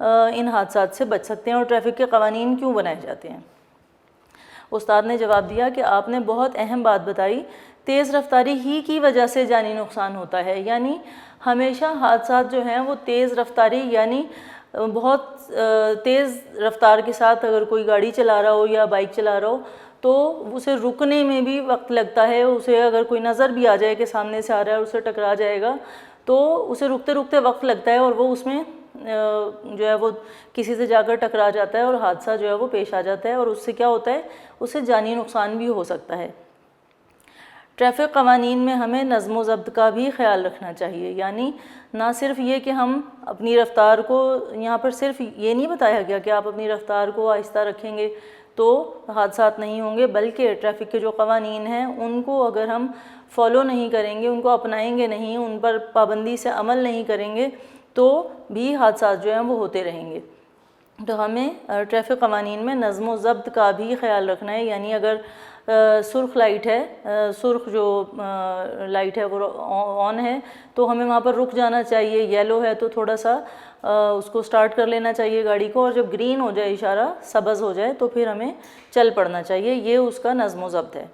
ان حادثات سے بچ سکتے ہیں اور ٹریفک کے قوانین کیوں بنائے جاتے ہیں؟ استاد نے جواب دیا کہ آپ نے بہت اہم بات بتائی، تیز رفتاری ہی کی وجہ سے جانی نقصان ہوتا ہے، یعنی ہمیشہ حادثات جو ہیں وہ تیز رفتاری، یعنی بہت تیز رفتار کے ساتھ اگر کوئی گاڑی چلا رہا ہو یا بائک چلا رہا ہو تو اسے رکنے میں بھی وقت لگتا ہے، اسے اگر کوئی نظر بھی آ جائے کہ سامنے سے آ رہا ہے اور اسے ٹکرا جائے گا تو اسے رکتے رکتے وقت لگتا ہے اور وہ اس میں جو ہے وہ کسی سے جا کر ٹکرا جاتا ہے اور حادثہ جو ہے وہ پیش آ جاتا ہے اور اس سے کیا ہوتا ہے، اس سے جانی نقصان بھی ہو سکتا ہے۔ ٹریفک قوانین میں ہمیں نظم و ضبط کا بھی خیال رکھنا چاہیے، یعنی نہ صرف یہ کہ ہم اپنی رفتار کو، یہاں پر صرف یہ نہیں بتایا گیا کہ آپ اپنی رفتار کو آہستہ رکھیں گے تو حادثات نہیں ہوں گے، بلکہ ٹریفک کے جو قوانین ہیں ان کو اگر ہم فالو نہیں کریں گے، ان کو اپنائیں گے نہیں، ان پر پابندی سے عمل نہیں کریں گے تو بھی حادثات جو ہیں وہ ہوتے رہیں گے۔ تو ہمیں ٹریفک قوانین میں نظم و ضبط کا بھی خیال رکھنا ہے، یعنی اگر سرخ لائٹ ہے، سرخ جو لائٹ ہے وہ آن ہے تو ہمیں وہاں پر رک جانا چاہیے، یلو ہے تو تھوڑا سا اس کو سٹارٹ کر لینا چاہیے گاڑی کو، اور جب گرین ہو جائے اشارہ، سبز ہو جائے تو پھر ہمیں چل پڑنا چاہیے، یہ اس کا نظم و ضبط ہے۔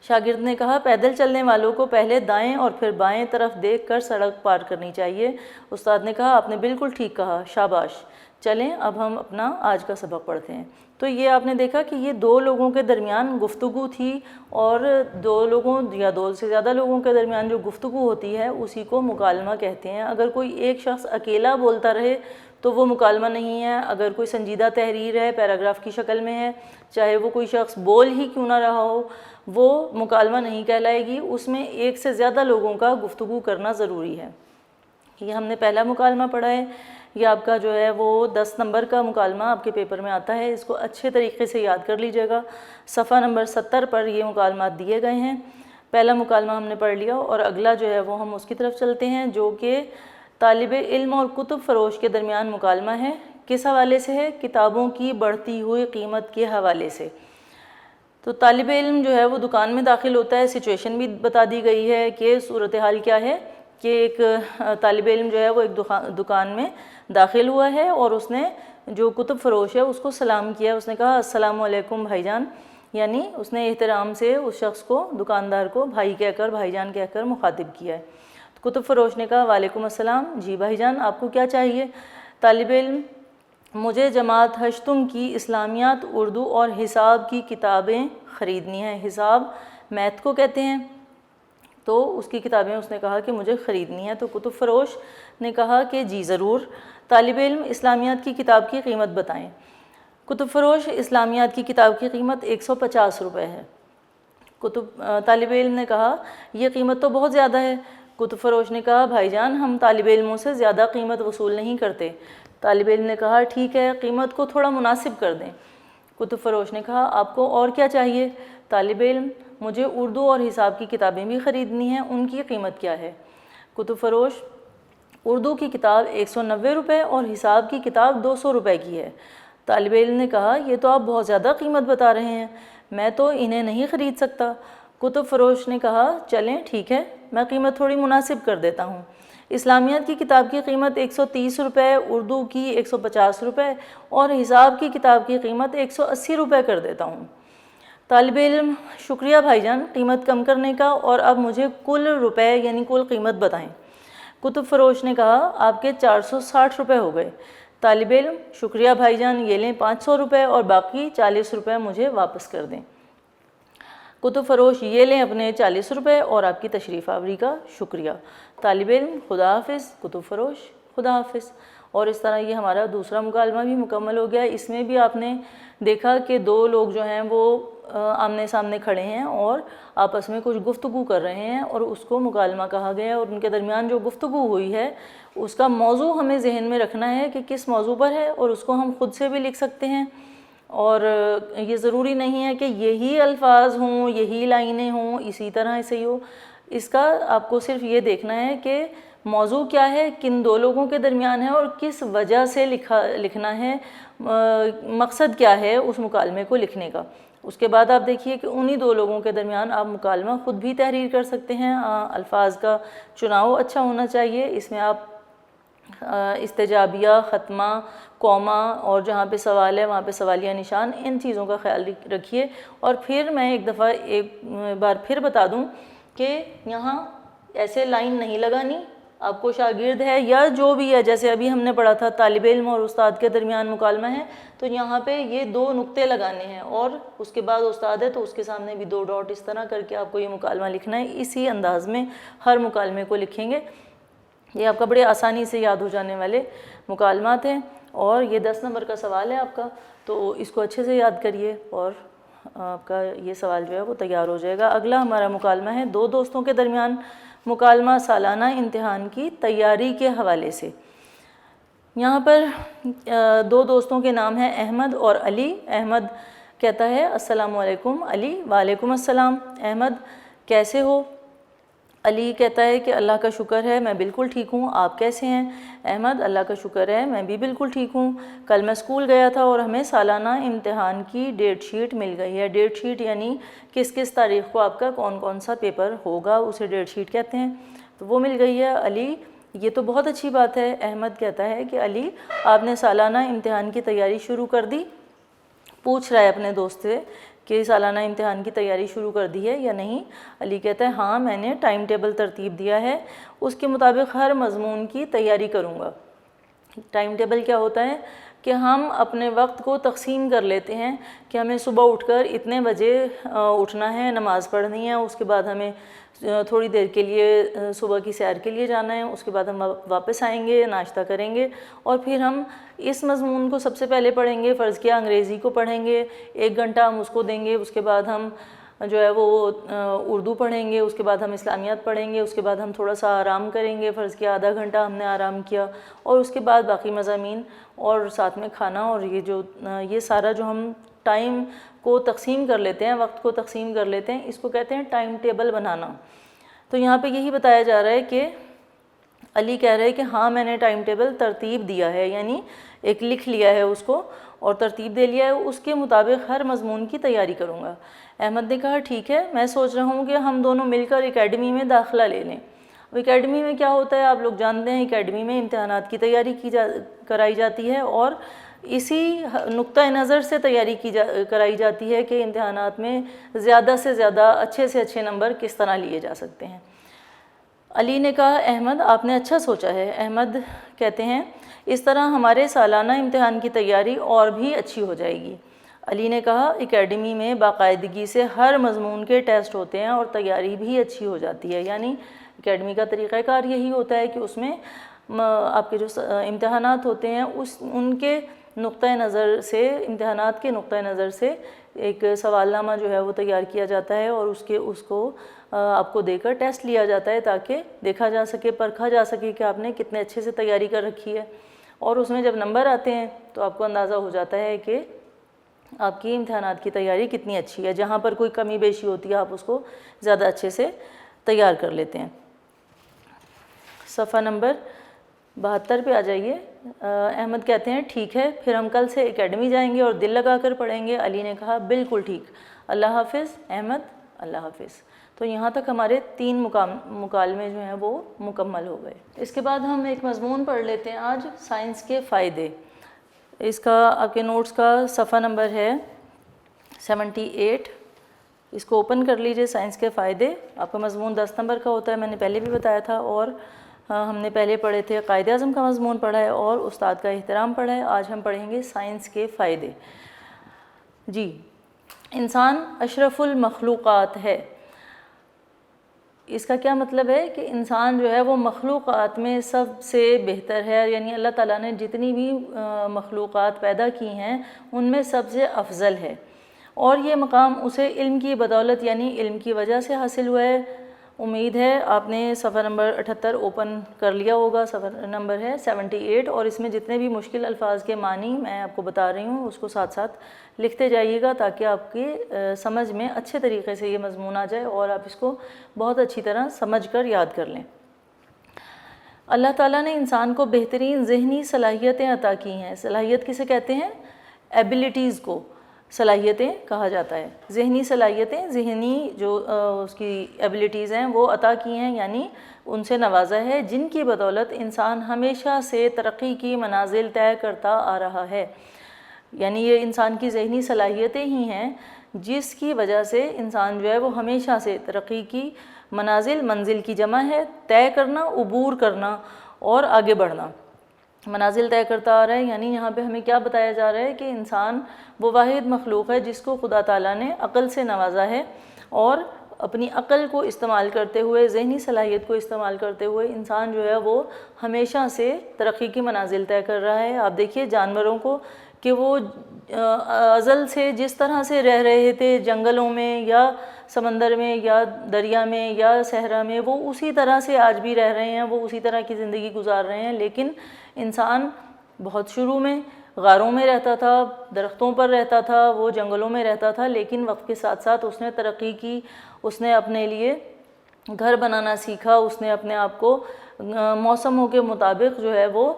شاگرد نے کہا پیدل چلنے والوں کو پہلے دائیں اور پھر بائیں طرف دیکھ کر سڑک پار کرنی چاہیے۔ استاد نے کہا آپ نے بالکل ٹھیک کہا، شاباش، چلیں اب ہم اپنا آج کا سبق پڑھتے ہیں۔ تو یہ آپ نے دیکھا کہ یہ دو لوگوں کے درمیان گفتگو تھی، اور دو لوگوں یا دو سے زیادہ لوگوں کے درمیان جو گفتگو ہوتی ہے اسی کو مکالمہ کہتے ہیں۔ اگر کوئی ایک شخص اکیلا بولتا رہے تو وہ مکالمہ نہیں ہے، اگر کوئی سنجیدہ تحریر ہے، پیراگراف کی شکل میں ہے، چاہے وہ کوئی شخص بول ہی کیوں نہ رہا ہو، وہ مکالمہ نہیں کہلائے گی، اس میں ایک سے زیادہ لوگوں کا گفتگو کرنا ضروری ہے۔ یہ ہم نے پہلا مکالمہ پڑھا ہے، یہ آپ کا جو ہے وہ 10 نمبر کا مکالمہ آپ کے پیپر میں آتا ہے، اس کو اچھے طریقے سے یاد کر لیجئے گا۔ صفحہ نمبر 70 پر یہ مکالمات دیے گئے ہیں۔ پہلا مکالمہ ہم نے پڑھ لیا اور اگلا جو ہے وہ ہم اس کی طرف چلتے ہیں، جو کہ طالب علم اور کتب فروش کے درمیان مکالمہ ہے۔ کس حوالے سے ہے؟ کتابوں کی بڑھتی ہوئی قیمت کے حوالے سے۔ تو طالب علم جو ہے وہ دکان میں داخل ہوتا ہے، سچویشن بھی بتا دی گئی ہے کہ صورتحال کیا ہے، کہ ایک طالب علم جو ہے وہ ایک دکان میں داخل ہوا ہے اور اس نے جو کتب فروش ہے اس کو سلام کیا، اس نے کہا السلام علیکم بھائی جان، یعنی اس نے احترام سے اس شخص کو، دکاندار کو بھائی کہہ کر، بھائی جان کہہ کر مخاطب کیا ہے۔ کتب فروش نے کہا وعلیکم السلام، جی بھائی جان آپ کو کیا چاہیے؟ طالب علم مجھے جماعت ہشتم کی اسلامیات اردو اور حساب کی کتابیں خریدنی ہیں۔ حساب میتھ کو کہتے ہیں، تو اس کی کتابیں اس نے کہا کہ مجھے خریدنی ہے۔ تو کتب فروش نے کہا کہ جی ضرور۔ طالب علم اسلامیات کی کتاب کی قیمت بتائیں۔ کتب فروش اسلامیات کی کتاب کی قیمت 150 روپے ہے۔ طالب علم نے کہا یہ قیمت تو بہت زیادہ ہے۔ کتب فروش نے کہا بھائی جان ہم طالب علموں سے زیادہ قیمت وصول نہیں کرتے۔ طالب علم نے کہا ٹھیک ہے، قیمت کو تھوڑا مناسب کر دیں۔ کتب فروش نے کہا آپ کو اور کیا چاہیے؟ طالب علم مجھے اردو اور حساب کی کتابیں بھی خریدنی ہیں، ان کی قیمت کیا ہے؟ کتب فروش اردو کی کتاب 190 روپے اور حساب کی کتاب 200 روپے کی ہے۔ طالب علم نے کہا یہ تو آپ بہت زیادہ قیمت بتا رہے ہیں، میں تو انہیں نہیں خرید سکتا۔ کتب فروش نے کہا چلیں ٹھیک ہے، میں قیمت تھوڑی مناسب کر دیتا ہوں۔ اسلامیات کی کتاب کی قیمت 130 روپے، اردو کی 150 روپے اور حساب کی کتاب کی قیمت 180 روپے کر دیتا ہوں۔ طالب علم شکریہ بھائی جان قیمت کم کرنے کا، اور اب مجھے کل روپے یعنی کل قیمت بتائیں۔ کتب فروش نے کہا آپ کے 460 روپے ہو گئے۔ طالب علم شکریہ بھائی جان یہ لیں 500 روپے اور باقی 40 روپے مجھے واپس کر دیں۔ کتب فروش یہ لیں اپنے 40 روپے اور آپ کی تشریف آوری کا شکریہ۔ طالب علم خدا حافظ، کتب فروش خدا حافظ۔ اور اس طرح یہ ہمارا دوسرا مکالمہ بھی مکمل ہو گیا۔ اس میں بھی آپ نے دیکھا کہ دو لوگ جو ہیں وہ آمنے سامنے کھڑے ہیں اور آپس میں کچھ گفتگو کر رہے ہیں، اور اس کو مکالمہ کہا گیا، اور ان کے درمیان جو گفتگو ہوئی ہے اس کا موضوع ہمیں ذہن میں رکھنا ہے کہ کس موضوع پر ہے، اور اس کو ہم خود سے بھی لکھ سکتے ہیں، اور یہ ضروری نہیں ہے کہ یہی الفاظ ہوں، یہی لائنیں ہوں، اسی طرح سے ہی ہو۔ اس کا آپ کو صرف یہ دیکھنا ہے کہ موضوع کیا ہے، کن دو لوگوں کے درمیان ہے اور کس وجہ سے لکھنا ہے، مقصد کیا ہے اس مکالمے کو لکھنے کا۔ اس کے بعد آپ دیکھیے کہ انہی دو لوگوں کے درمیان آپ مکالمہ خود بھی تحریر کر سکتے ہیں۔ الفاظ کا چناؤ اچھا ہونا چاہیے، اس میں آپ استجابیہ، ختمہ، کوما اور جہاں پہ سوال ہے وہاں پہ سوالیہ نشان، ان چیزوں کا خیال رکھیے۔ اور پھر میں ایک بار پھر بتا دوں کہ یہاں ایسے لائن نہیں لگانی، آپ کو شاگرد ہے یا جو بھی ہے، جیسے ابھی ہم نے پڑھا تھا طالب علم اور استاد کے درمیان مکالمہ ہے، تو یہاں پہ یہ 2 نقطے لگانے ہیں اور اس کے بعد استاد ہے تو اس کے سامنے بھی 2 ڈاٹ، اس طرح کر کے آپ کو یہ مکالمہ لکھنا ہے۔ اسی انداز میں ہر مکالمے کو لکھیں گے۔ یہ آپ کا بڑے آسانی سے یاد ہو جانے والے مکالمات ہیں، اور یہ 10 نمبر کا سوال ہے آپ کا، تو اس کو اچھے سے یاد کریے اور آپ کا یہ سوال جو ہے وہ تیار ہو جائے گا۔ اگلا ہمارا مکالمہ ہے 2 دوستوں کے درمیان مکالمہ سالانہ امتحان کی تیاری کے حوالے سے۔ یہاں پر 2 دوستوں کے نام ہیں احمد اور علی۔ احمد کہتا ہے السلام علیکم، علی وعلیکم السلام۔ احمد کیسے ہو؟ علی کہتا ہے کہ اللہ کا شکر ہے میں بالکل ٹھیک ہوں، آپ کیسے ہیں؟ احمد اللہ کا شکر ہے میں بھی بالکل ٹھیک ہوں، کل میں اسکول گیا تھا اور ہمیں سالانہ امتحان کی ڈیٹ شیٹ مل گئی ہے۔ ڈیٹ شیٹ یعنی کس تاریخ کو آپ کا کون سا پیپر ہوگا، اسے ڈیٹ شیٹ کہتے ہیں، تو وہ مل گئی ہے۔ علی یہ تو بہت اچھی بات ہے۔ احمد کہتا ہے کہ علی آپ نے سالانہ امتحان کی تیاری شروع کر دی؟ پوچھ رہا ہے اپنے دوست سے کہ سالانہ امتحان کی تیاری شروع کر دی ہے یا نہیں۔ علی کہتا ہے ہاں میں نے ٹائم ٹیبل ترتیب دیا ہے، اس کے مطابق ہر مضمون کی تیاری کروں گا۔ ٹائم ٹیبل کیا ہوتا ہے کہ ہم اپنے وقت کو تقسیم کر لیتے ہیں کہ ہمیں صبح اٹھ کر اتنے بجے اٹھنا ہے، نماز پڑھنی ہے، اس کے بعد ہمیں تھوڑی دیر کے لیے صبح کی سیر کے لیے جانا ہے، اس کے بعد ہم واپس آئیں گے، ناشتہ کریں گے، اور پھر ہم اس مضمون کو سب سے پہلے پڑھیں گے، فرض کیا انگریزی کو پڑھیں گے، 1 گھنٹہ ہم اس کو دیں گے، اس کے بعد ہم جو ہے وہ اردو پڑھیں گے، اس کے بعد ہم اسلامیات پڑھیں گے، اس کے بعد ہم تھوڑا سا آرام کریں گے، فرض کیا آدھا گھنٹہ ہم نے آرام کیا، اور اس کے بعد باقی مضامین اور ساتھ میں کھانا، اور یہ سارا جو ہم ٹائم کو تقسیم کر لیتے ہیں، وقت کو تقسیم کر لیتے ہیں، اس کو کہتے ہیں ٹائم ٹیبل بنانا۔ تو یہاں پہ یہی بتایا جا رہا ہے کہ علی کہہ رہے ہیں کہ ہاں میں نے ٹائم ٹیبل ترتیب دیا ہے، یعنی ایک لکھ لیا ہے اس کو اور ترتیب دے لیا ہے، اس کے مطابق ہر مضمون کی تیاری کروں گا۔ احمد نے کہا ٹھیک ہے، میں سوچ رہا ہوں کہ ہم دونوں مل کر اکیڈمی میں داخلہ لے لیں۔ اب اکیڈمی میں کیا ہوتا ہے آپ لوگ جانتے ہیں، اکیڈمی میں امتحانات کی تیاری کرائی جاتی ہے، اور اسی نقطۂ نظر سے تیاری کرائی جاتی ہے کہ امتحانات میں زیادہ سے زیادہ اچھے سے اچھے نمبر کس طرح لیے جا سکتے ہیں۔ علی نے کہا احمد آپ نے اچھا سوچا ہے۔ احمد کہتے ہیں اس طرح ہمارے سالانہ امتحان کی تیاری اور بھی اچھی ہو جائے گی۔ علی نے کہا اکیڈمی میں باقاعدگی سے ہر مضمون کے ٹیسٹ ہوتے ہیں اور تیاری بھی اچھی ہو جاتی ہے، یعنی اکیڈمی کا طریقہ کار یہی ہوتا ہے کہ اس میں آپ کے جو امتحانات ہوتے ہیں ان کے نقطۂ نظر سے، امتحانات کے نقطۂ نظر سے ایک سوال نامہ جو ہے وہ تیار کیا جاتا ہے، اور اس کو آپ کو دے کر ٹیسٹ لیا جاتا ہے تاکہ دیکھا جا سکے، پرکھا جا سکے کہ آپ نے کتنے اچھے سے تیاری کر رکھی ہے، اور اس میں جب نمبر آتے ہیں تو آپ کو اندازہ ہو جاتا ہے کہ آپ کی امتحانات کی تیاری کتنی اچھی ہے۔ جہاں پر کوئی کمی بیشی ہوتی ہے آپ اس کو زیادہ اچھے سے تیار کر لیتے ہیں۔ صفحہ نمبر 72 پہ آ جائیے۔ احمد کہتے ہیں ٹھیک ہے، پھر ہم کل سے اکیڈمی جائیں گے اور دل لگا کر پڑھیں گے۔ علی نے کہا بالکل ٹھیک، اللہ حافظ احمد، اللہ حافظ۔ تو یہاں تک ہمارے 3 مکالمے جو ہیں وہ مکمل ہو گئے۔ اس کے بعد ہم ایک مضمون پڑھ لیتے ہیں آج، سائنس کے فائدے۔ اس کا آپ کے نوٹس کا صفحہ نمبر ہے 78۔ اس کو اوپن کر لیجئے، سائنس کے فائدے۔ آپ کا مضمون 10 نمبر کا ہوتا ہے، میں نے پہلے بھی بتایا تھا، اور ہم نے پہلے پڑھے تھے قائد اعظم کا مضمون پڑھا ہے اور استاد کا احترام پڑھا ہے۔ آج ہم پڑھیں گے سائنس کے فائدے۔ جی، انسان اشرف المخلوقات ہے۔ اس کا کیا مطلب ہے کہ انسان جو ہے وہ مخلوقات میں سب سے بہتر ہے، یعنی اللہ تعالیٰ نے جتنی بھی مخلوقات پیدا کی ہیں ان میں سب سے افضل ہے، اور یہ مقام اسے علم کی بدولت یعنی علم کی وجہ سے حاصل ہوا ہے۔ امید ہے آپ نے صفحہ نمبر 78 اوپن کر لیا ہوگا، صفحہ نمبر ہے 78، اور اس میں جتنے بھی مشکل الفاظ کے معنی میں آپ کو بتا رہی ہوں اس کو ساتھ ساتھ لکھتے جائیے گا تاکہ آپ کی سمجھ میں اچھے طریقے سے یہ مضمون آ جائے اور آپ اس کو بہت اچھی طرح سمجھ کر یاد کر لیں۔ اللہ تعالیٰ نے انسان کو بہترین ذہنی صلاحیتیں عطا کی ہیں۔ صلاحیت کسے کہتے ہیں؟ ایبیلیٹیز کو۔ صلاحیتیں کہا جاتا ہے۔ ذہنی صلاحیتیں، ذہنی جو اس کی ایبلٹیز ہیں وہ عطا کی ہیں، یعنی ان سے نوازا ہے، جن کی بدولت انسان ہمیشہ سے ترقی کی منازل طے کرتا آ رہا ہے۔ یعنی یہ انسان کی ذہنی صلاحیتیں ہی ہیں جس کی وجہ سے انسان جو ہے وہ ہمیشہ سے ترقی کی منزل کی جمع ہے، طے کرنا، عبور کرنا اور آگے بڑھنا، منازل طے کرتا آ رہا ہے۔ یعنی یہاں پہ ہمیں کیا بتایا جا رہا ہے کہ انسان وہ واحد مخلوق ہے جس کو خدا تعالیٰ نے عقل سے نوازا ہے، اور اپنی عقل کو استعمال کرتے ہوئے، ذہنی صلاحیت کو استعمال کرتے ہوئے انسان جو ہے وہ ہمیشہ سے ترقی کی منازل طے کر رہا ہے۔ آپ دیکھیے جانوروں کو کہ وہ ازل سے جس طرح سے رہ رہے تھے جنگلوں میں یا سمندر میں یا دریا میں یا صحرا میں، وہ اسی طرح سے آج بھی رہ رہے ہیں، وہ اسی طرح کی زندگی گزار رہے ہیں۔ لیکن انسان بہت شروع میں غاروں میں رہتا تھا، درختوں پر رہتا تھا، وہ جنگلوں میں رہتا تھا، لیکن وقت کے ساتھ ساتھ اس نے ترقی کی، اس نے اپنے لیے گھر بنانا سیکھا، اس نے اپنے آپ کو موسموں کے مطابق جو ہے وہ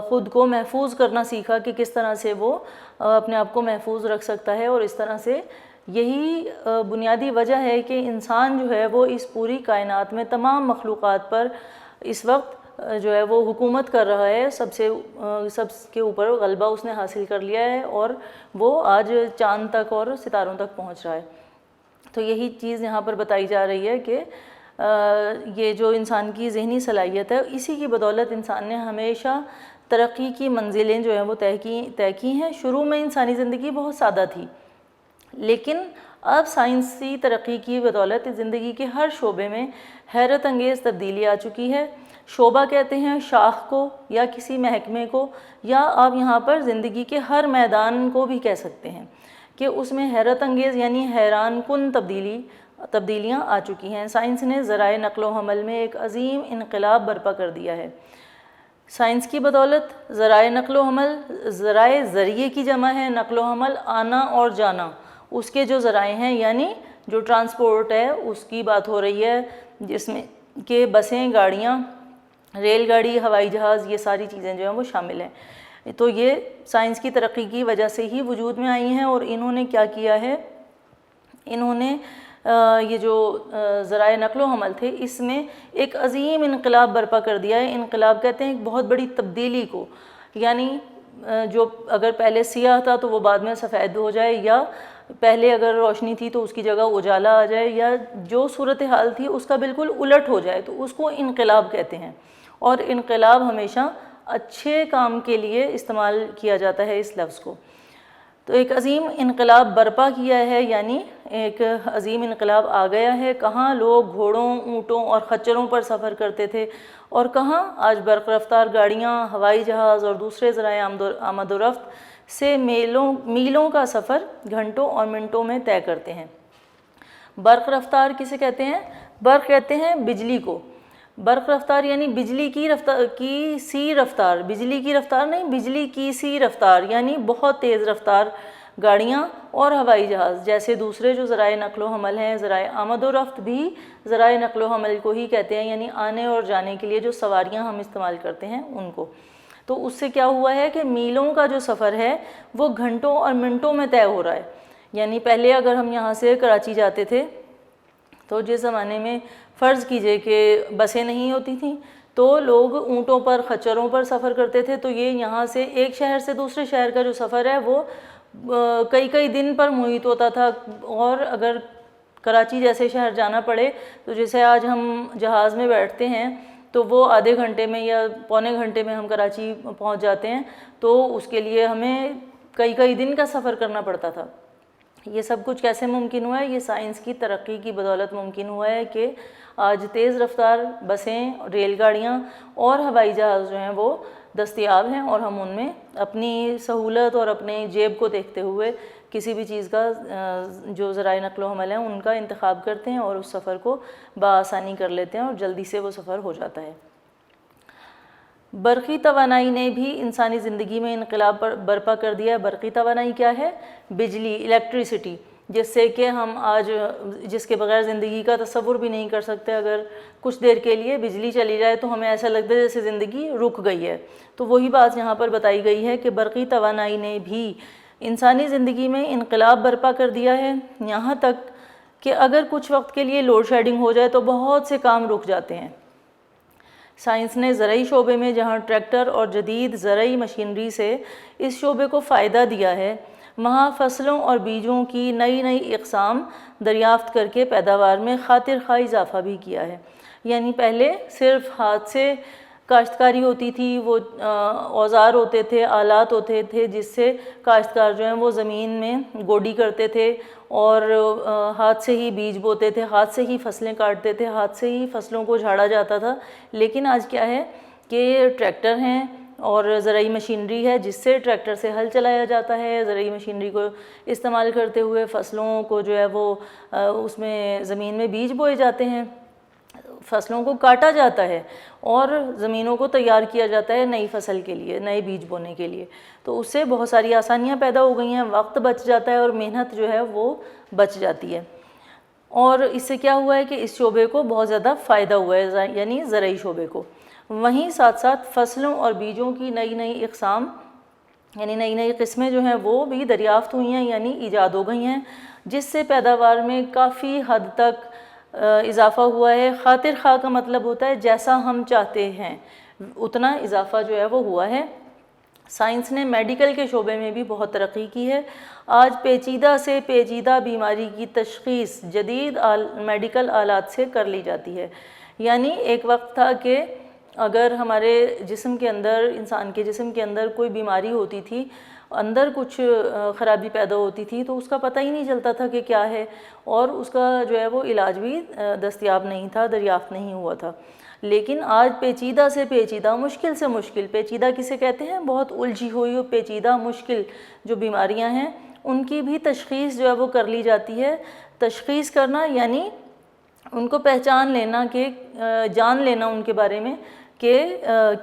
خود کو محفوظ کرنا سیکھا کہ کس طرح سے وہ اپنے آپ کو محفوظ رکھ سکتا ہے۔ اور اس طرح سے یہی بنیادی وجہ ہے کہ انسان جو ہے وہ اس پوری کائنات میں تمام مخلوقات پر اس وقت جو ہے وہ حکومت کر رہا ہے، سب کے اوپر غلبہ اس نے حاصل کر لیا ہے، اور وہ آج چاند تک اور ستاروں تک پہنچ رہا ہے۔ تو یہی چیز یہاں پر بتائی جا رہی ہے کہ یہ جو انسان کی ذہنی صلاحیت ہے، اسی کی بدولت انسان نے ہمیشہ ترقی کی منزلیں جو ہیں وہ طے کی ہیں۔ شروع میں انسانی زندگی بہت سادہ تھی، لیکن اب سائنسی ترقی کی بدولت زندگی کے ہر شعبے میں حیرت انگیز تبدیلی آ چکی ہے۔ شعبہ کہتے ہیں شاخ کو یا کسی محکمے کو، یا آپ یہاں پر زندگی کے ہر میدان کو بھی کہہ سکتے ہیں کہ اس میں حیرت انگیز یعنی حیران کن تبدیلیاں آ چکی ہیں۔ سائنس نے ذرائع نقل و حمل میں ایک عظیم انقلاب برپا کر دیا ہے۔ سائنس کی بدولت ذرائع نقل و حمل، ذریعے کی جمع ہے، نقل و حمل آنا اور جانا، اس کے جو ذرائع ہیں یعنی جو ٹرانسپورٹ ہے اس کی بات ہو رہی ہے، جس میں کہ بسیں، گاڑیاں، ریل گاڑی، ہوائی جہاز، یہ ساری چیزیں جو ہیں وہ شامل ہیں۔ تو یہ سائنس کی ترقی کی وجہ سے ہی وجود میں آئی ہیں، اور انہوں نے کیا کیا ہے، انہوں نے یہ جو ذرائع نقل و حمل تھے اس میں ایک عظیم انقلاب برپا کر دیا ہے۔ انقلاب کہتے ہیں ایک بہت بڑی تبدیلی کو، یعنی جو اگر پہلے سیاہ تھا تو وہ بعد میں سفید ہو جائے، یا پہلے اگر روشنی تھی تو اس کی جگہ اجالا آ جائے، یا جو صورتحال تھی اس کا بالکل الٹ ہو جائے، تو اس کو انقلاب کہتے ہیں۔ اور انقلاب ہمیشہ اچھے کام کے لیے استعمال کیا جاتا ہے اس لفظ کو۔ تو ایک عظیم انقلاب برپا کیا ہے، یعنی ایک عظیم انقلاب آ گیا ہے۔ کہاں لوگ گھوڑوں، اونٹوں اور خچروں پر سفر کرتے تھے، اور کہاں آج برق رفتار گاڑیاں، ہوائی جہاز اور دوسرے ذرائع آمد و رفت سے میلوں کا سفر گھنٹوں اور منٹوں میں طے کرتے ہیں۔ برق رفتار کسے کہتے ہیں؟ برق کہتے ہیں بجلی کو۔ برق رفتار یعنی بجلی کی سی رفتار، بجلی کی رفتار نہیں، بجلی کی سی رفتار، یعنی بہت تیز رفتار گاڑیاں اور ہوائی جہاز جیسے دوسرے جو ذرائع نقل و حمل ہیں، ذرائع آمد و رفت بھی ذرائع نقل و حمل کو ہی کہتے ہیں، یعنی آنے اور جانے کے لیے جو سواریاں ہم استعمال کرتے ہیں ان کو۔ تو اس سے کیا ہوا ہے کہ میلوں کا جو سفر ہے وہ گھنٹوں اور منٹوں میں طے ہو رہا ہے۔ یعنی پہلے اگر ہم یہاں سے کراچی جاتے تھے تو جس زمانے میں فرض کیجئے کہ بسیں نہیں ہوتی تھیں تو لوگ اونٹوں پر، خچروں پر سفر کرتے تھے، تو یہ یہاں سے ایک شہر سے دوسرے شہر کا جو سفر ہے وہ کئی دن پر محیط ہوتا تھا۔ اور اگر کراچی جیسے شہر جانا پڑے تو جیسے آج ہم جہاز میں بیٹھتے ہیں تو وہ آدھے گھنٹے میں یا پونے گھنٹے میں ہم کراچی پہنچ جاتے ہیں، تو اس کے لیے ہمیں کئی دن کا سفر کرنا پڑتا تھا۔ یہ سب کچھ کیسے ممکن ہوا ہے؟ یہ سائنس کی ترقی کی بدولت ممکن ہوا ہے کہ آج تیز رفتار بسیں، ریل گاڑیاں اور ہوائی جہاز جو ہیں وہ دستیاب ہیں، اور ہم ان میں اپنی سہولت اور اپنے جیب کو دیکھتے ہوئے کسی بھی چیز کا جو ذرائع نقل و حمل ہیں ان کا انتخاب کرتے ہیں اور اس سفر کو بآسانی کر لیتے ہیں اور جلدی سے وہ سفر ہو جاتا ہے۔ برقی توانائی نے بھی انسانی زندگی میں انقلاب برپا کر دیا ہے۔ برقی توانائی کیا ہے؟ بجلی، الیکٹریسٹی، جس سے کہ ہم آج جس کے بغیر زندگی کا تصور بھی نہیں کر سکتے۔ اگر کچھ دیر کے لیے بجلی چلی جائے تو ہمیں ایسا لگتا ہے جیسے زندگی رک گئی ہے۔ تو وہی بات یہاں پر بتائی گئی ہے کہ برقی توانائی نے بھی انسانی زندگی میں انقلاب برپا کر دیا ہے، یہاں تک کہ اگر کچھ وقت کے لیے لوڈ شیڈنگ ہو جائے تو بہت سے کام رک جاتے ہیں۔ سائنس نے زرعی شعبے میں جہاں ٹریکٹر اور جدید زرعی مشینری سے اس شعبے کو فائدہ دیا ہے، وہاں فصلوں اور بیجوں کی نئی اقسام دریافت کر کے پیداوار میں خاطر خواہ اضافہ بھی کیا ہے۔ یعنی پہلے صرف ہاتھ سے کاشتکاری ہوتی تھی، وہ اوزار ہوتے تھے، آلات ہوتے تھے جس سے کاشتکار جو ہیں وہ زمین میں گوڈی کرتے تھے اور ہاتھ سے ہی بیج بوتے تھے، ہاتھ سے ہی فصلیں کاٹتے تھے، ہاتھ سے ہی فصلوں کو جھاڑا جاتا تھا۔ لیکن آج کیا ہے کہ ٹریکٹر ہیں اور زرعی مشینری ہے جس سے ٹریکٹر سے ہل چلایا جاتا ہے، زرعی مشینری کو استعمال کرتے ہوئے فصلوں کو جو ہے وہ اس میں زمین میں بیج بوئے جاتے ہیں، فصلوں کو کاٹا جاتا ہے اور زمینوں کو تیار کیا جاتا ہے نئی فصل کے لیے، نئے بیج بونے کے لیے۔ تو اس سے بہت ساری آسانیاں پیدا ہو گئی ہیں، وقت بچ جاتا ہے اور محنت جو ہے وہ بچ جاتی ہے۔ اور اس سے کیا ہوا ہے کہ اس شعبے کو بہت زیادہ فائدہ ہوا ہے، یعنی زرعی شعبے کو۔ وہیں ساتھ ساتھ فصلوں اور بیجوں کی نئی اقسام یعنی نئی قسمیں جو ہیں وہ بھی دریافت ہوئی ہیں، یعنی ایجاد ہو گئی ہیں، جس سے پیداوار میں کافی حد تک اضافہ ہوا ہے۔ خاطر خواہ کا مطلب ہوتا ہے جیسا ہم چاہتے ہیں اتنا اضافہ جو ہے وہ ہوا ہے۔ سائنس نے میڈیکل کے شعبے میں بھی بہت ترقی کی ہے۔ آج پیچیدہ سے پیچیدہ بیماری کی تشخیص جدید میڈیکل آلات سے کر لی جاتی ہے۔ یعنی ایک وقت تھا کہ اگر ہمارے جسم کے اندر، انسان کے جسم کے اندر کوئی بیماری ہوتی تھی، اندر کچھ خرابی پیدا ہوتی تھی تو اس کا پتہ ہی نہیں چلتا تھا کہ کیا ہے، اور اس کا جو ہے وہ علاج بھی دستیاب نہیں تھا، دریافت نہیں ہوا تھا۔ لیکن آج پیچیدہ سے پیچیدہ، مشکل سے مشکل، پیچیدہ کسے کہتے ہیں؟ بہت الجھی ہوئی اور پیچیدہ مشکل جو بیماریاں ہیں ان کی بھی تشخیص جو ہے وہ کر لی جاتی ہے۔ تشخیص کرنا یعنی ان کو پہچان لینا، کہ جان لینا ان کے بارے میں کہ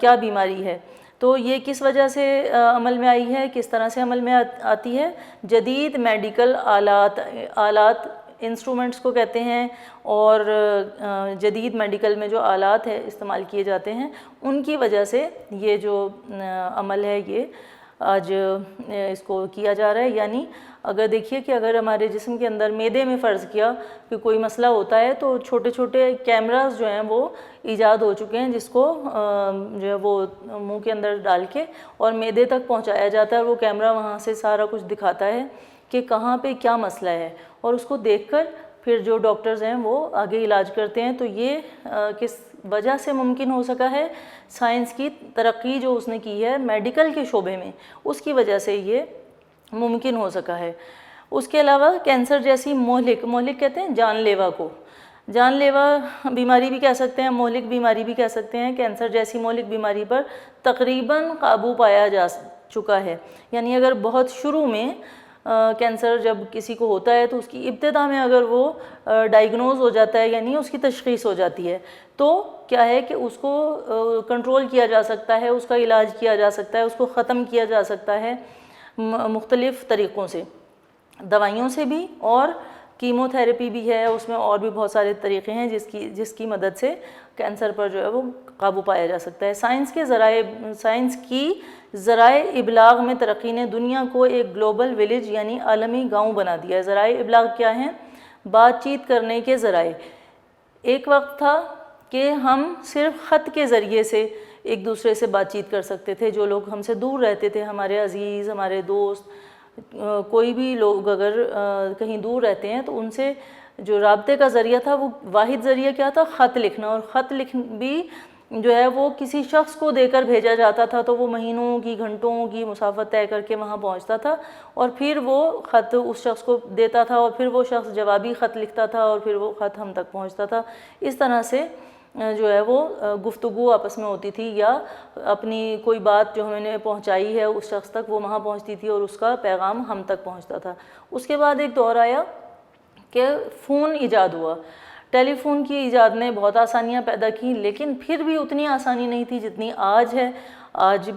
کیا بیماری ہے۔ تو یہ کس وجہ سے عمل میں آئی ہے، کس طرح سے عمل میں آتی ہے؟ جدید میڈیکل آلات انسٹرومنٹس کو کہتے ہیں، اور جدید میڈیکل میں جو آلات ہے استعمال کیے جاتے ہیں ان کی وجہ سے یہ جو عمل ہے یہ آج اس کو کیا جا رہا ہے۔ یعنی اگر دیکھیے کہ اگر ہمارے جسم کے اندر معدے میں فرض کیا کہ کوئی مسئلہ ہوتا ہے تو چھوٹے چھوٹے کیمراز جو ہیں وہ ایجاد ہو چکے ہیں جس کو جو ہے وہ منہ کے اندر ڈال کے اور معدے تک پہنچایا جاتا ہے، اور وہ کیمرہ وہاں سے سارا کچھ دکھاتا ہے کہ کہاں پہ کیا مسئلہ ہے، اور اس کو دیکھ کر پھر جو ڈاکٹرز ہیں وہ آگے علاج کرتے ہیں۔ تو یہ کس وجہ سے ممکن ہو سکا ہے؟ سائنس کی ترقی جو اس نے کی ہے میڈیکل کے شعبے میں، اس کی وجہ سے یہ ممکن ہو سکا ہے۔ اس کے علاوہ کینسر جیسی مہلک کہتے ہیں جان لیوا کو، جان لیوا بیماری بھی کہہ سکتے ہیں، مہلک بیماری بھی کہہ سکتے ہیں۔ کینسر جیسی مہلک بیماری پر تقریباً قابو پایا جا چکا ہے۔ یعنی اگر بہت شروع میں کینسر جب کسی کو ہوتا ہے تو اس کی ابتدا میں اگر وہ ڈائیگنوز ہو جاتا ہے، یعنی اس کی تشخیص ہو جاتی ہے، تو کیا ہے کہ اس کو کنٹرول کیا جا سکتا ہے، اس کا علاج کیا جا سکتا ہے، اس کو ختم کیا جا سکتا ہے مختلف طریقوں سے، دوائیوں سے بھی، اور کیمو تھیراپی بھی ہے اس میں، اور بھی بہت سارے طریقے ہیں جس کی مدد سے کینسر پر جو ہے وہ قابو پایا جا سکتا ہے۔ سائنس کی ذرائع ابلاغ میں ترقی نے دنیا کو ایک گلوبل ولیج یعنی عالمی گاؤں بنا دیا ہے۔ ذرائع ابلاغ کیا ہیں؟ بات چیت کرنے کے ذرائع۔ ایک وقت تھا کہ ہم صرف خط کے ذریعے سے ایک دوسرے سے بات چیت کر سکتے تھے، جو لوگ ہم سے دور رہتے تھے، ہمارے عزیز، ہمارے دوست، کوئی بھی لوگ اگر کہیں دور رہتے ہیں تو ان سے جو رابطے کا ذریعہ تھا وہ واحد ذریعہ کیا تھا؟ خط لکھنا، اور خط بھی جو ہے وہ کسی شخص کو دے کر بھیجا جاتا تھا تو وہ مہینوں کی، گھنٹوں کی مسافت طے کر کے وہاں پہنچتا تھا، اور پھر وہ خط اس شخص کو دیتا تھا، اور پھر وہ شخص جوابی خط لکھتا تھا، اور پھر وہ خط ہم تک پہنچتا تھا۔ اس طرح سے جو ہے وہ گفتگو آپس میں ہوتی تھی، یا اپنی کوئی بات جو ہم نے پہنچائی ہے اس شخص تک وہ وہاں پہنچتی تھی اور اس کا پیغام ہم تک پہنچتا تھا۔ اس کے بعد ایک دور آیا کہ فون ایجاد ہوا۔ ٹیلی فون کی ایجاد نے بہت آسانیاں پیدا کی، لیکن پھر بھی اتنی آسانی نہیں تھی جتنی آج ہے۔ آج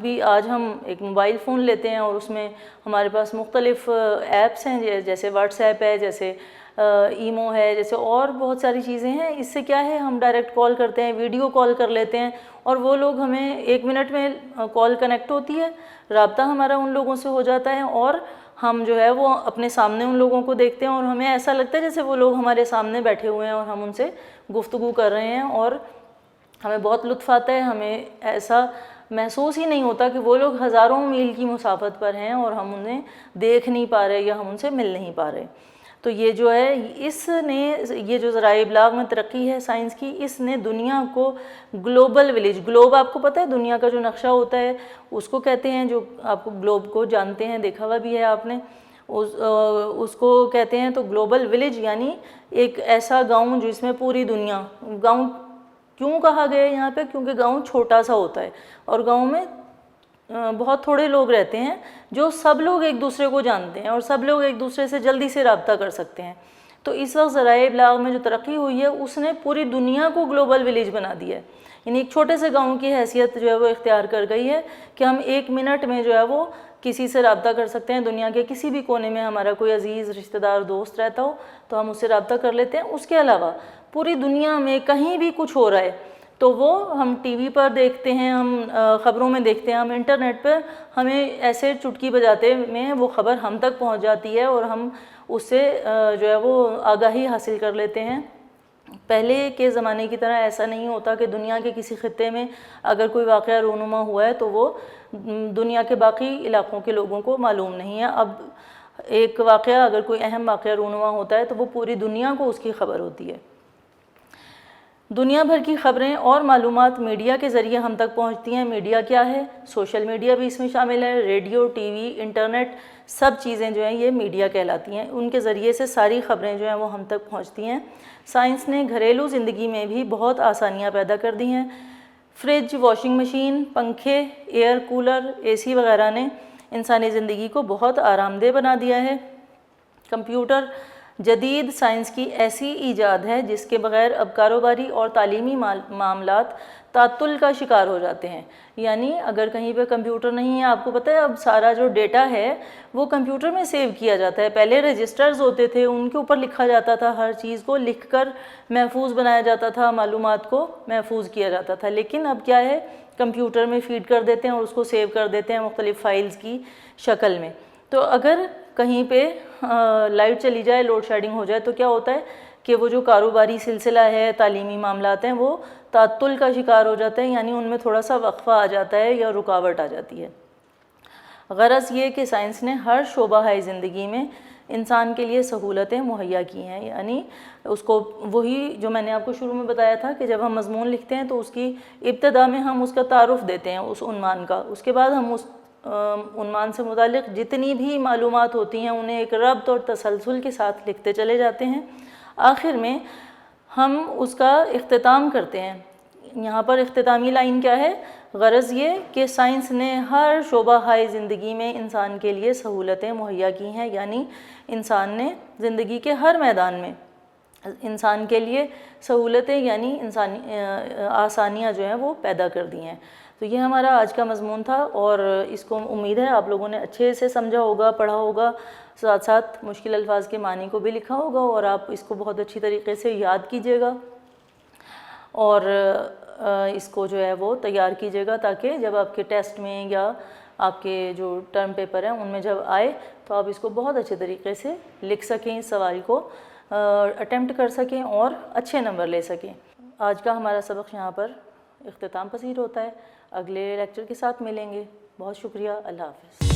ہم ایک موبائل فون لیتے ہیں اور اس میں ہمارے پاس مختلف ایپس ہیں، جیسے واٹس ایپ ہے، جیسے ایمو ہے، جیسے اور بہت ساری چیزیں ہیں۔ اس سے کیا ہے، ہم ڈائریکٹ کال کرتے ہیں، ویڈیو کال کر لیتے ہیں، اور وہ لوگ ہمیں 1 منٹ میں کال کنیکٹ ہوتی ہے، رابطہ ہمارا ان لوگوں سے ہو جاتا ہے، اور ہم جو ہے وہ اپنے سامنے ان لوگوں کو دیکھتے ہیں اور ہمیں ایسا لگتا ہے جیسے وہ لوگ ہمارے سامنے بیٹھے ہوئے ہیں اور ہم ان سے گفتگو کر رہے ہیں، اور ہمیں بہت لطف آتا ہے، ہمیں ایسا محسوس ہی نہیں ہوتا کہ وہ لوگ ہزاروں میل کی مسافت پر ہیں اور ہم انہیں دیکھ نہیں پا رہے یا ہم ان سے مل نہیں پا رہے۔ تو یہ جو ہے اس نے، یہ جو ذرائع ابلاغ میں ترقی ہے سائنس کی، اس نے دنیا کو گلوبل ولیج، گلوب آپ کو پتہ ہے دنیا کا جو نقشہ ہوتا ہے اس کو کہتے ہیں، جو آپ کو گلوب کو جانتے ہیں، دیکھا ہوا بھی ہے آپ نے، اس کو کہتے ہیں تو گلوبل ولیج یعنی ایک ایسا گاؤں جس میں پوری دنیا، گاؤں کیوں کہا گیا ہے یہاں پہ؟ کیونکہ گاؤں چھوٹا سا ہوتا ہے اور گاؤں میں بہت تھوڑے لوگ رہتے ہیں جو سب لوگ ایک دوسرے کو جانتے ہیں اور سب لوگ ایک دوسرے سے جلدی سے رابطہ کر سکتے ہیں۔ تو اس وقت ذرائع ابلاغ میں جو ترقی ہوئی ہے اس نے پوری دنیا کو گلوبل ولیج بنا دیا ہے، یعنی ایک چھوٹے سے گاؤں کی حیثیت جو ہے وہ اختیار کر گئی ہے کہ ہم 1 منٹ میں جو ہے وہ کسی سے رابطہ کر سکتے ہیں، دنیا کے کسی بھی کونے میں ہمارا کوئی عزیز رشتہ دار دوست رہتا ہو تو ہم اس سے رابطہ کر لیتے ہیں۔ اس کے علاوہ پوری دنیا میں کہیں بھی کچھ ہو رہا ہے تو وہ ہم ٹی وی پر دیکھتے ہیں، ہم خبروں میں دیکھتے ہیں، ہم انٹرنیٹ پر ہمیں ایسے چٹکی بجاتے میں وہ خبر ہم تک پہنچ جاتی ہے اور ہم اس سے جو ہے وہ آگاہی حاصل کر لیتے ہیں۔ پہلے کے زمانے کی طرح ایسا نہیں ہوتا کہ دنیا کے کسی خطے میں اگر کوئی واقعہ رونما ہوا ہے تو وہ دنیا کے باقی علاقوں کے لوگوں کو معلوم نہیں ہے۔ اب ایک واقعہ، اگر کوئی اہم واقعہ رونما ہوتا ہے تو وہ پوری دنیا کو اس کی خبر ہوتی ہے۔ دنیا بھر کی خبریں اور معلومات میڈیا کے ذریعے ہم تک پہنچتی ہیں۔ میڈیا کیا ہے؟ سوشل میڈیا بھی اس میں شامل ہے، ریڈیو، ٹی وی، انٹرنیٹ، سب چیزیں جو ہیں یہ میڈیا کہلاتی ہیں، ان کے ذریعے سے ساری خبریں جو ہیں وہ ہم تک پہنچتی ہیں۔ سائنس نے گھریلو زندگی میں بھی بہت آسانیاں پیدا کر دی ہیں۔ فریج، واشنگ مشین، پنکھے، ایئر کولر، اے سی وغیرہ نے انسانی زندگی کو بہت آرام دہ بنا دیا ہے۔ کمپیوٹر جدید سائنس کی ایسی ایجاد ہے جس کے بغیر اب کاروباری اور تعلیمی معاملات تعطل کا شکار ہو جاتے ہیں، یعنی اگر کہیں پہ کمپیوٹر نہیں ہے، آپ کو پتہ ہے اب سارا جو ڈیٹا ہے وہ کمپیوٹر میں سیو کیا جاتا ہے۔ پہلے رجسٹرز ہوتے تھے، ان کے اوپر لکھا جاتا تھا، ہر چیز کو لکھ کر محفوظ بنایا جاتا تھا، معلومات کو محفوظ کیا جاتا تھا، لیکن اب کیا ہے کمپیوٹر میں فیڈ کر دیتے ہیں اور اس کو سیو کر دیتے ہیں مختلف فائلز کی شکل میں۔ تو اگر کہیں پہ لائٹ چلی جائے، لوڈ شیڈنگ ہو جائے تو کیا ہوتا ہے کہ وہ جو کاروباری سلسلہ ہے، تعلیمی معاملات ہیں، وہ تعطل کا شکار ہو جاتے ہیں، یعنی ان میں تھوڑا سا وقفہ آ جاتا ہے یا رکاوٹ آ جاتی ہے۔ غرض یہ کہ سائنس نے ہر شعبہ زندگی میں انسان کے لیے سہولتیں مہیا کی ہیں، یعنی اس کو وہی جو میں نے آپ کو شروع میں بتایا تھا کہ جب ہم مضمون لکھتے ہیں تو اس کی ابتدا میں ہم اس کا تعارف دیتے ہیں، اس عنوان کا، اس کے بعد ہم اس عنوان سے متعلق جتنی بھی معلومات ہوتی ہیں انہیں ایک ربط اور تسلسل کے ساتھ لکھتے چلے جاتے ہیں۔ آخر میں ہم اس کا اختتام کرتے ہیں۔ یہاں پر اختتامی لائن کیا ہے؟ غرض یہ کہ سائنس نے ہر شعبہ زندگی میں انسان کے لیے سہولتیں مہیا کی ہیں، یعنی انسان نے زندگی کے ہر میدان میں انسان کے لیے سہولتیں یعنی انسانی آسانیاں جو ہیں وہ پیدا کر دی ہیں۔ تو یہ ہمارا آج کا مضمون تھا اور اس کو امید ہے آپ لوگوں نے اچھے سے سمجھا ہوگا، پڑھا ہوگا، ساتھ ساتھ مشکل الفاظ کے معنی کو بھی لکھا ہوگا اور آپ اس کو بہت اچھی طریقے سے یاد کیجیے گا اور اس کو جو ہے وہ تیار کیجیے گا تاکہ جب آپ کے ٹیسٹ میں یا آپ کے جو ٹرم پیپر ہیں ان میں جب آئے تو آپ اس کو بہت اچھے طریقے سے لکھ سکیں، اس سوال کو اٹیمپٹ کر سکیں اور اچھے نمبر لے سکیں۔ آج کا ہمارا سبق یہاں پر اختتام پذیر ہوتا ہے، اگلے لیکچر کے ساتھ ملیں گے۔ بہت شکریہ، اللہ حافظ۔